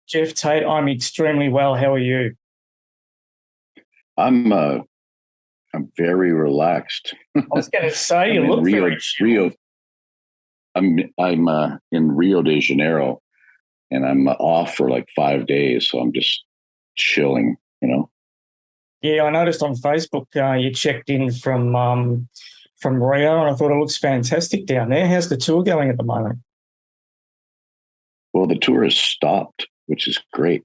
Geoff Tate. I'm extremely well. How are you? I'm uh I'm very relaxed. I was going to say you I'm in look Rio very Rio I'm in Rio de Janeiro, and I'm off for like 5 days, so I'm just chilling. yeah. I noticed on Facebook you checked in from Rio, and I thought it looks fantastic down there. How's the tour going at the moment? Well, the tour has stopped, which is great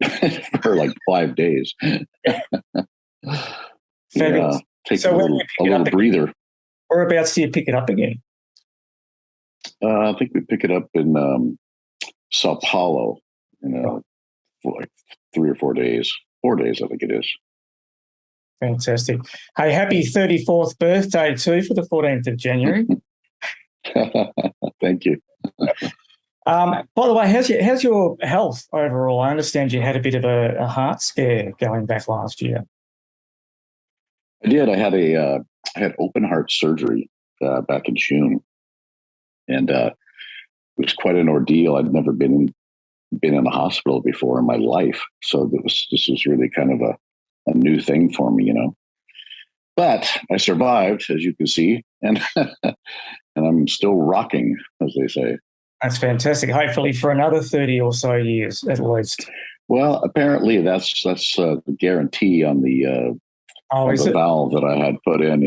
for like 5 days. Yeah, Fabulous. taking So a when do little you a pick it little up again? breather. Whereabouts do you pick it up again? I think we pick it up in Sao Paulo Right, for like 3 or 4 days. 4 days, I think it is. fantastic. Hey, happy 34th birthday too for the 14th of January. Thank you. By the way, how's your health overall? I understand you had a bit of a heart scare going back last year. I did. I had open heart surgery back in June, and it was quite an ordeal. I'd never been in a hospital before in my life, so this was really kind of a new thing for me. But I survived, as you can see, and and I'm still rocking, as they say. That's fantastic. Hopefully for another 30 or so years at least. Well, apparently that's the guarantee Oh, on is the it? valve that I had put in.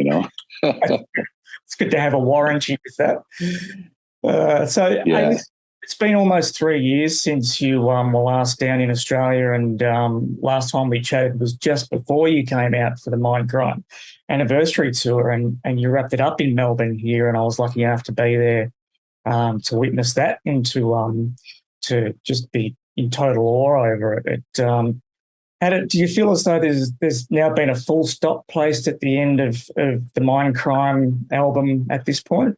It's good to have a warranty with that. So, hey, Yeah. it's been almost 3 years since you were last down in Australia, and last time we chatted was just before you came out for the Mindcrime anniversary tour, and you wrapped it up in Melbourne here, and I was lucky enough to be there to witness that and to just be in total awe over it. Do you feel as though there's now been a full stop placed at the end of the Mindcrime album at this point?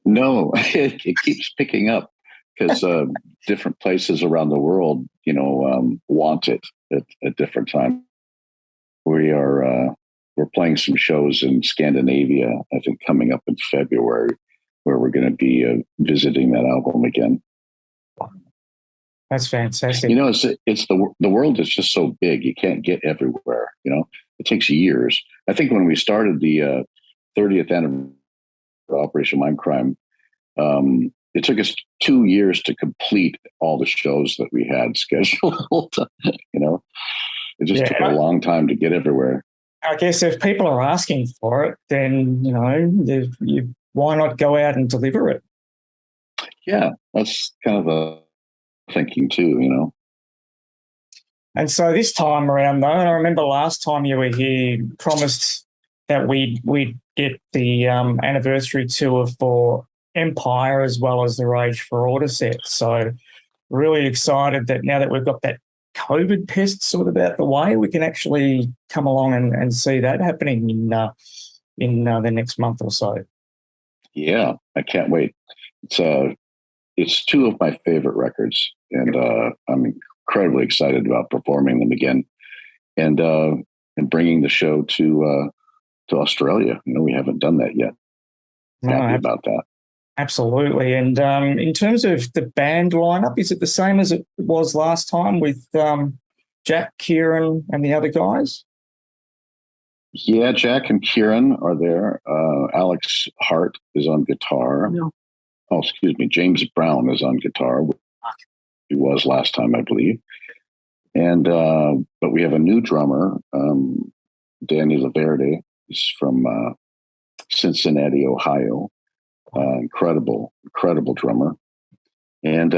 No, it keeps picking up because different places around the world, want it at different times. We're playing some shows in Scandinavia, I think, coming up in February, where we're going to be visiting that album again. That's fantastic. It's the world is just so big, you can't get everywhere. It takes years. I think when we started the 30th anniversary of Operation Mindcrime, it took us 2 years to complete all the shows that we had scheduled. It just took a Yeah, long time to get everywhere. I guess if people are asking for it, then why not go out and deliver it? Yeah, that's kind of the thinking too. And so this time around, though, and I remember last time you were here, you promised that we'd get the anniversary tour for Empire as well as the Rage for Order set. So really excited that now that we've got that COVID pest sort of out the way, we can actually come along and see that happening in the next month or so. Yeah, I can't wait. It's two of my favorite records, and I'm incredibly excited about performing them again, and bringing the show to Australia. We haven't done that yet. No, Happy about that. absolutely. And in terms of the band lineup, is it the same as it was last time with Jack, Kieran, and the other guys? Yeah, Jack and Kieran are there. Alex Hart is on guitar. No. Oh, excuse me. James Brown is on guitar. He was last time, I believe. And but we have a new drummer, Danny Laverde. He's from Cincinnati, Ohio. Incredible drummer. And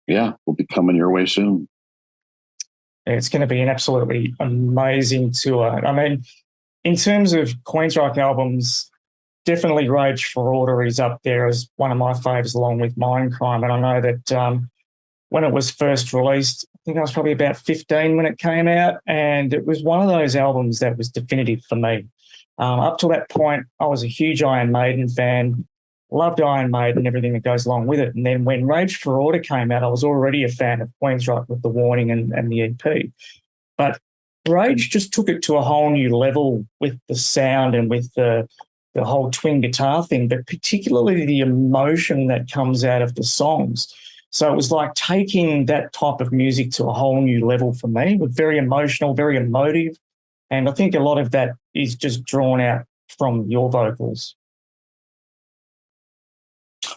yeah, we'll be coming your way soon. It's going to be an absolutely amazing tour. I mean, in terms of Queensrÿche albums, definitely Rage for Order is up there as one of my faves, along with Mindcrime. And I know that when it was first released, I think I was probably about 15 when it came out, and it was one of those albums that was definitive for me. Up to that point, I was a huge Iron Maiden fan, loved Iron Maiden, everything that goes along with it. And then when Rage for Order came out, I was already a fan of Queensrÿche with The Warning and the EP. But Rage just took it to a whole new level with the sound and with the whole twin guitar thing, but particularly the emotion that comes out of the songs. So it was like taking that type of music to a whole new level for me. It was very emotional, very emotive. And I think a lot of that is just drawn out from your vocals.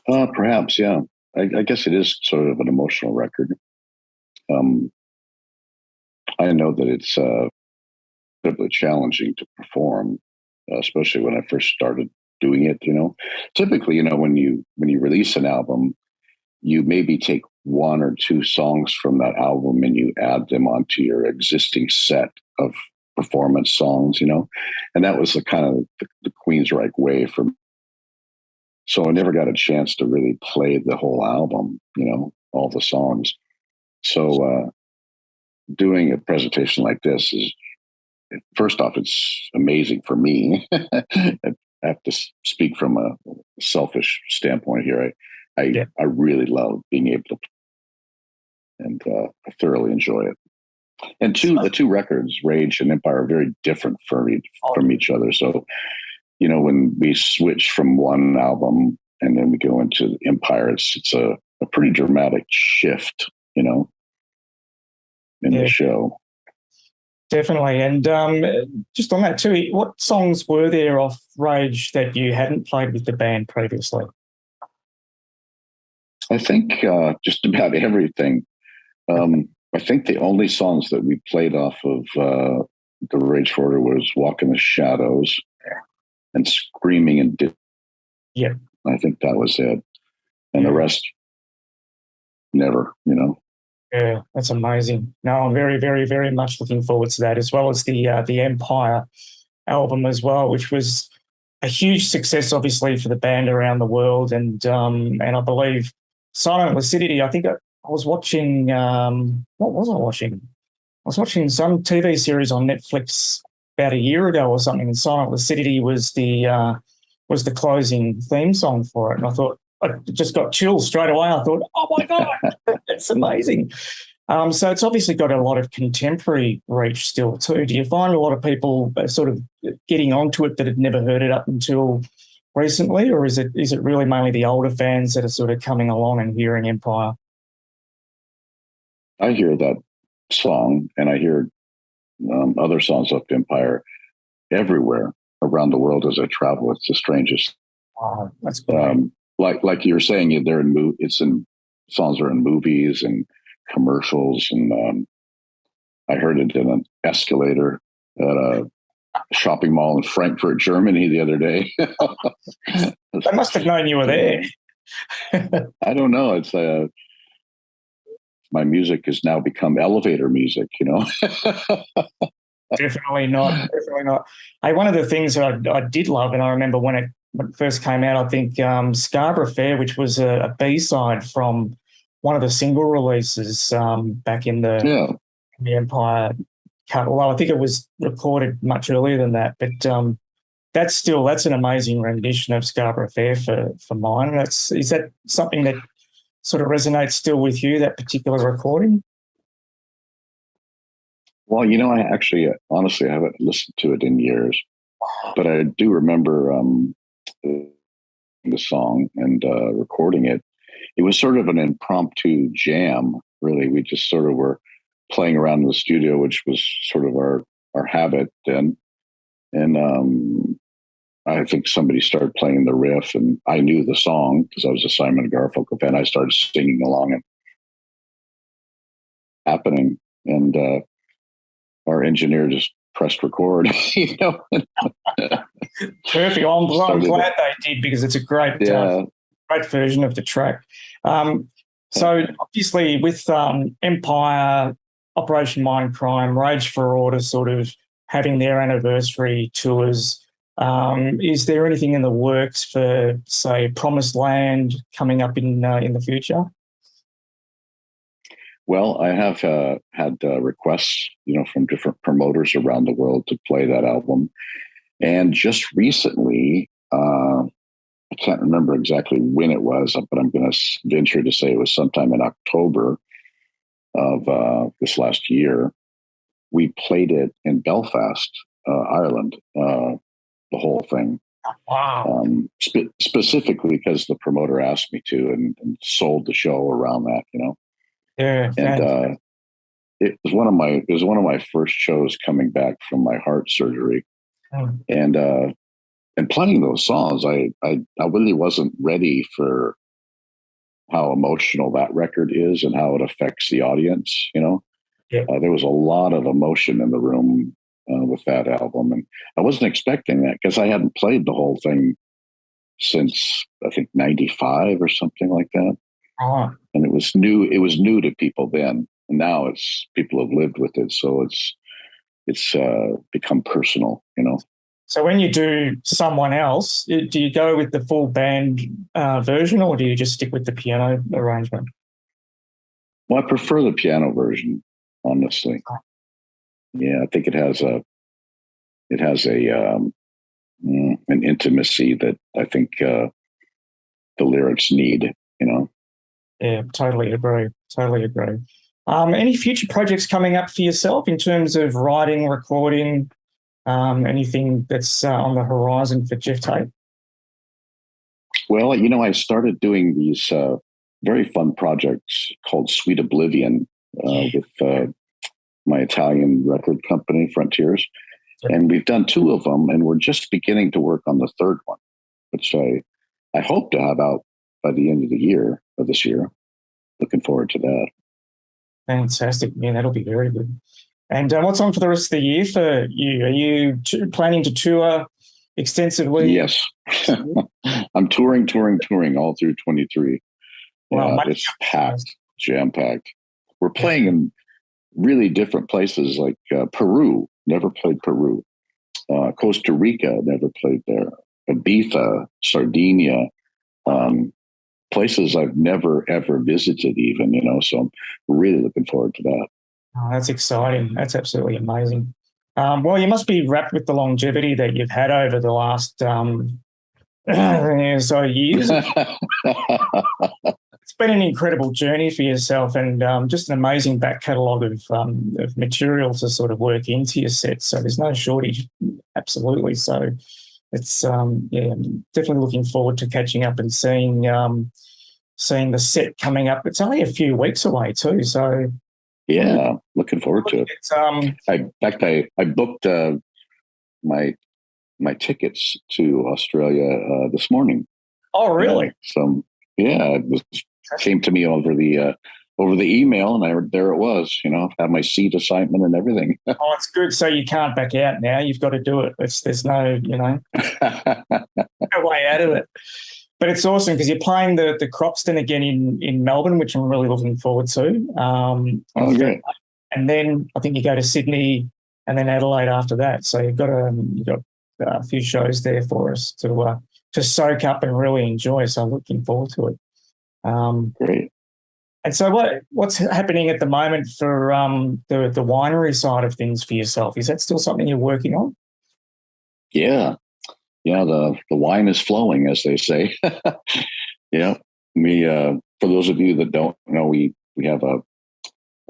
Perhaps, yeah. I guess it is sort of an emotional record. Um, I know that it's incredibly challenging to perform, especially when I first started doing it. Typically, when you release an album, you maybe take one or two songs from that album and you add them onto your existing set of performance songs. And that was the kind of the Queensrÿche way for me. So I never got a chance to really play the whole album, all the songs. So doing a presentation like this is, first off, it's amazing for me. I have to speak from a selfish standpoint here. I really love being able to, and I thoroughly enjoy it. And the two records, Rage and Empire, are very different from each other. So, when we switch from one album and then we go into Empire, it's a pretty dramatic shift, in the show. Definitely. And just on that too, what songs were there off Rage that you hadn't played with the band previously? I think just about everything. I think the only songs that we played off of the Rage for Order was Walk in the Shadows and Screaming and Yeah. I think that was it. And the rest, never, Yeah, that's amazing. No, I'm very, very, very much looking forward to that, as well as the Empire album as well, which was a huge success, obviously, for the band around the world. And I believe Silent Lucidity, I think I was watching, what was I watching? I was watching some TV series on Netflix about a year ago or something, and Silent Lucidity was the closing theme song for it. And I thought, I just got chills straight away. I thought, oh my God, that's amazing. So it's obviously got a lot of contemporary reach still too. Do you find a lot of people sort of getting onto it that had never heard it up until recently, or is it really mainly the older fans that are sort of coming along and hearing Empire? I hear that song and I hear other songs of Empire everywhere around the world as I travel. It's the strangest. Oh, that's great. Like you were saying, songs are in movies and commercials, and I heard it in an escalator at a shopping mall in Frankfurt, Germany, the other day. They must have known you were there. I don't know. It's my music has now become elevator music. Definitely not. Definitely not. Hey, one of the things that I did love, and I remember when it first came out, I think Scarborough Fair, which was a B-side from one of the single releases back in the Empire cut. Although I think it was recorded much earlier than that, but that's an amazing rendition of Scarborough Fair for mine. Is that something that sort of resonates still with you, that particular recording? Well, I actually, honestly, I haven't listened to it in years, but I do remember the song and recording it. It was sort of an impromptu jam, really. We just sort of were playing around in the studio, which was sort of our habit then. And I think somebody started playing the riff, and I knew the song because I was a Simon & Garfunkel fan. I started singing along and happening, and our engineer just pressed record. Perfect. I'm glad they did, because it's a great version of the track. So obviously with Empire, Operation Mindcrime, Rage for Order sort of having their anniversary tours, is there anything in the works for, say, Promised Land coming up in the future? Well, I have had requests, from different promoters around the world to play that album. And just recently, I can't remember exactly when it was, but I'm going to venture to say it was sometime in October of this last year. We played it in Belfast, Ireland, the whole thing. Wow. Specifically because the promoter asked me to, and sold the show around that, Yeah. And it was one of my first shows coming back from my heart surgery, Mm. and playing those songs, I really wasn't ready for how emotional that record is and how it affects the audience. Yeah. There was a lot of emotion in the room with that album, and I wasn't expecting that because I hadn't played the whole thing since I think '95 or something like that. Right. And it was new. It was new to people then, and now it's people have lived with it, so it's become personal. So when you do Someone Else, do you go with the full band version, or do you just stick with the piano arrangement? Well, I prefer the piano version, honestly. Yeah, I think it has an intimacy that I think the lyrics need. Yeah, totally agree. Totally agree. Any future projects coming up for yourself in terms of writing, recording, anything that's on the horizon for Geoff Tate? Well, I started doing these very fun projects called Sweet Oblivion with my Italian record company, Frontiers. Yep. And we've done two of them, and we're just beginning to work on the third one, which I hope to have out by the end of this year. Looking forward to that. Fantastic. Yeah, that'll be very good. And what's on for the rest of the year for you? Are you planning to tour extensively? Yes. I'm touring all through 23. Well, it's packed, jam-packed. We're playing in really different places like Peru. Never played Peru. Costa Rica, never played there. Ibiza, Sardinia, places I've never ever visited even, so I'm really looking forward to that. Oh, that's exciting. That's absolutely amazing. Well, you must be wrapped with the longevity that you've had over the last so years. It's been an incredible journey for yourself, and just an amazing back catalogue of material to sort of work into your set. So there's no shortage, absolutely. So it's I'm definitely looking forward to catching up and seeing the set coming up. It's only a few weeks away too, so yeah, looking forward to it. I booked my tickets to Australia this morning. Oh, really? So yeah, it came to me over the email, and there it was. Had my seat assignment and everything. Oh, it's good. So you can't back out now. You've got to do it. There's no no way out of it. But it's awesome because you're playing the Croxton again in Melbourne, which I'm really looking forward to. Oh, great. And then I think you go to Sydney and then Adelaide after that. So you've got a few shows there for us to soak up and really enjoy. So I'm looking forward to it. Great. And so what's happening at the moment for the winery side of things for yourself? Is that still something you're working on? Yeah. Yeah, the wine is flowing, as they say. Yeah, we for those of you that don't know, we have a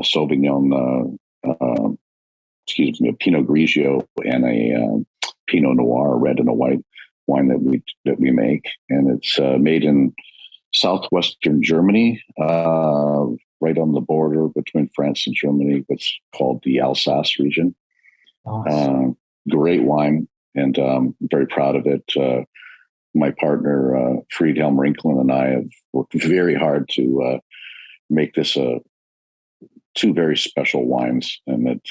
Sauvignon, a Pinot Grigio, and a Pinot Noir, a red and a white wine that we make, and it's made in southwestern Germany, right on the border between France and Germany. What's called the Alsace region. Nice. Great wine. And I'm very proud of it. My partner, Friedhelm Rinkelen, and I have worked very hard to make this two very special wines. And it,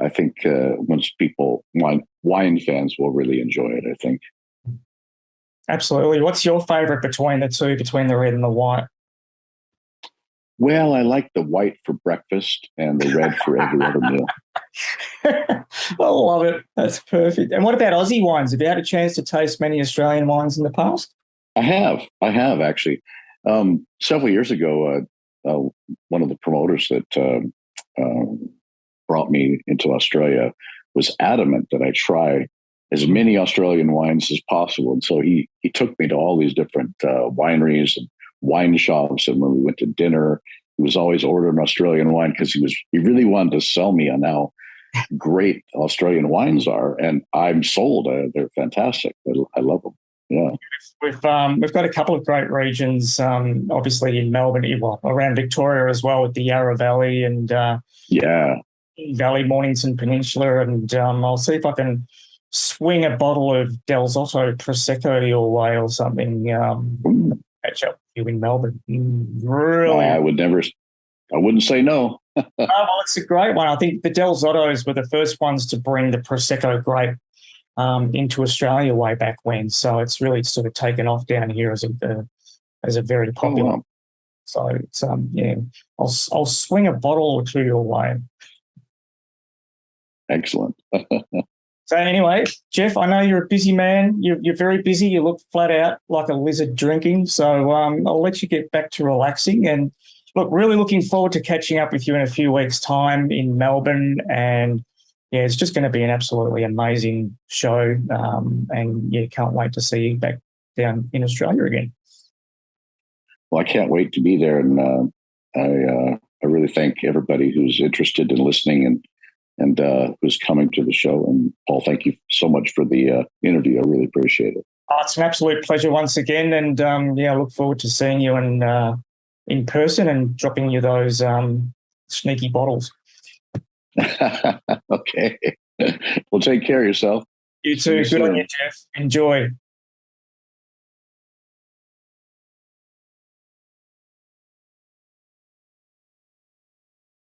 I think once wine fans will really enjoy it, I think. Absolutely. What's your favorite between the two, between the red and the white? Well, I like the white for breakfast and the red for every other meal. I love it. That's perfect. And what about Aussie wines? Have you had a chance to taste many Australian wines in the past? I have actually. Several years ago, one of the promoters that brought me into Australia was adamant that I try as many Australian wines as possible. And so he took me to all these different wineries and wine shops. And when we went to dinner, he was always ordering Australian wine because he really wanted to sell me on how great Australian wines are, and I'm sold. They're fantastic. I love them. Yeah. We've got a couple of great regions, obviously in Melbourne, well, around Victoria as well, with the Yarra Valley and Yeah. Valley, Mornington Peninsula, and I'll see if I can swing a bottle of Del Zotto Prosecco your way or something. Catch up with you in Melbourne. Really, I wouldn't say no. well, it's a great one. I think the Del Zottos were the first ones to bring the Prosecco grape into Australia way back when. So it's really sort of taken off down here as a very popular. Oh, wow. So it's yeah, I'll swing a bottle or two your way. Excellent. So anyway, Geoff, I know you're a busy man. You're very busy. You look flat out like a lizard drinking. So I'll let you get back to relaxing. And look, really looking forward to catching up with you in a few weeks' time in Melbourne. And yeah, it's just going to be an absolutely amazing show. And yeah, can't wait to see you back down in Australia again. Well, I can't wait to be there. And I really thank everybody who's interested in listening and who's coming to the show. And Paul, thank you so much for the interview. I really appreciate it. Oh, it's an absolute pleasure once again. And yeah, I look forward to seeing you in person and dropping you those sneaky bottles. Okay. Well, take care of yourself. You too. Good on you, Geoff. Enjoy.